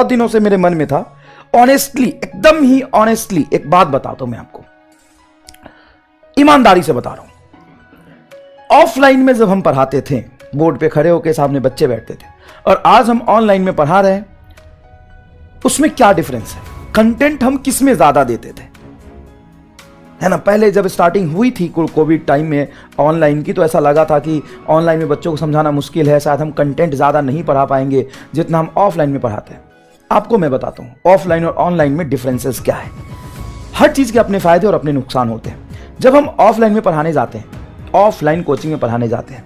बहुत दिनों से मेरे मन में था। ऑनेस्टली, एकदम ही ऑनेस्टली एक बात बताता हूं मैं आपको, ईमानदारी से बता रहा हूं। ऑफलाइन में जब हम पढ़ाते थे, बोर्ड पे खड़े होकर सामने बच्चे बैठते थे, और आज हम ऑनलाइन में पढ़ा रहे हैं, उसमें क्या डिफरेंस है? कंटेंट हम किस में ज्यादा देते थे, है ना? पहले जब स्टार्टिंग हुई थी कोविड टाइम में ऑनलाइन की, तो ऐसा लगा था कि ऑनलाइन में बच्चों को समझाना मुश्किल है, शायद हम कंटेंट ज़्यादा नहीं पढ़ा पाएंगे जितना हम ऑफलाइन में पढ़ाते हैं। आपको मैं बताता हूँ ऑफलाइन और ऑनलाइन में डिफरेंसेस क्या है। हर चीज़ के अपने फ़ायदे और अपने नुकसान होते हैं। जब हम ऑफलाइन में पढ़ाने जाते हैं, ऑफलाइन कोचिंग में पढ़ाने जाते हैं,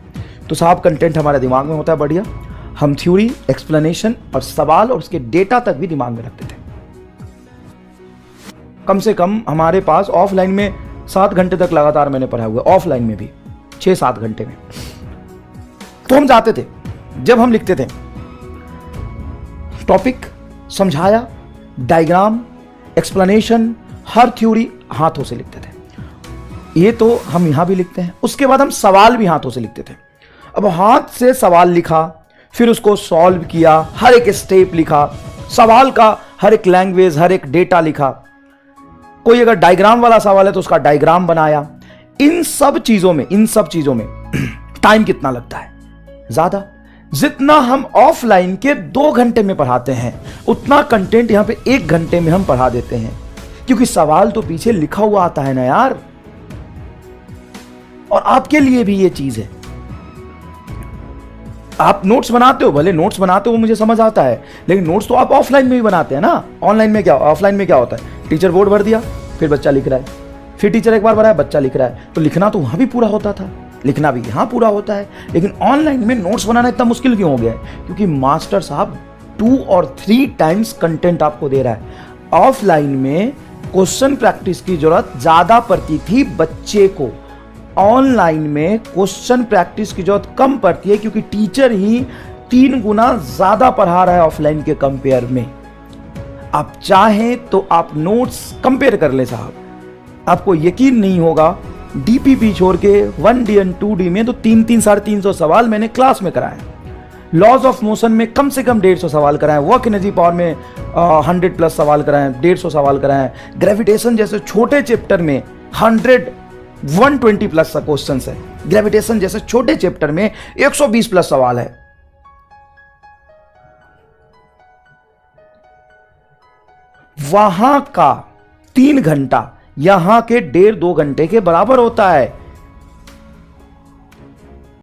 तो साहब कंटेंट हमारे दिमाग में होता है बढ़िया, हम थ्योरी, एक्सप्लेनेशन और सवाल और उसके डेटा तक भी दिमाग में रखते थे। कम से कम हमारे पास ऑफलाइन में 7 घंटे तक लगातार मैंने पढ़ा हुआ, ऑफलाइन में भी 6-7 घंटे में। तो हम जाते थे, जब हम लिखते थे टॉपिक समझाया, डायग्राम, एक्सप्लेनेशन, हर थ्योरी हाथों से लिखते थे। ये तो हम यहां भी लिखते हैं। उसके बाद हम सवाल भी हाथों से लिखते थे। अब हाथ से सवाल लिखा, फिर उसको सॉल्व किया, हर एक स्टेप लिखा, सवाल का हर एक लैंग्वेज, हर एक डेटा लिखा। कोई अगर डायग्राम वाला सवाल है तो उसका डायग्राम बनाया। इन सब चीजों में टाइम कितना लगता है? ज्यादा। जितना हम ऑफलाइन के 2 घंटे में पढ़ाते हैं, उतना कंटेंट यहां पे 1 घंटे में हम पढ़ा देते हैं, क्योंकि सवाल तो पीछे लिखा हुआ आता है ना यार। और आपके लिए भी ये चीज है, आप नोट्स बनाते हो, भले नोट्स बनाते हो मुझे समझ आता है, लेकिन नोट्स तो आप ऑफलाइन में भी बनाते हैं ना। ऑनलाइन में क्या, ऑफलाइन में क्या होता है, टीचर बोर्ड भर दिया, फिर बच्चा लिख रहा है, फिर टीचर एक बार भरा है, बच्चा लिख रहा है। तो लिखना तो वहां भी पूरा होता था, लिखना भी यहां पूरा होता है। लेकिन ऑनलाइन में नोट्स बनाना इतना मुश्किल क्यों हो गया है? क्योंकि मास्टर साहब 2 और 3 टाइम्स कंटेंट आपको दे रहा है। ऑफलाइन में क्वेश्चन प्रैक्टिस की जरूरत ज्यादा पड़ती थी बच्चे को, ऑनलाइन में क्वेश्चन प्रैक्टिस की जरूरत कम पड़ती है, क्योंकि टीचर ही 3 गुना ज्यादा पढ़ा रहा है ऑफलाइन के कंपेयर में। आप चाहें तो आप नोट्स कंपेयर कर ले साहब, आपको यकीन नहीं होगा, डीपीपी छोड़ के 1D और 2D में तो 300-350 सवाल मैंने क्लास में कराए। लॉज ऑफ मोशन में कम से कम 150 सवाल कराए, वर्क एनर्जी पावर में 100+ सवाल कराए, 150 सवाल कराए, ग्रेविटेशन जैसे छोटे चैप्टर में 120+ क्वेश्चन है, ग्रेविटेशन जैसे छोटे चैप्टर में 120+ सवाल है। वहां का 3 घंटा यहां के 1.5-2 घंटे के बराबर होता है।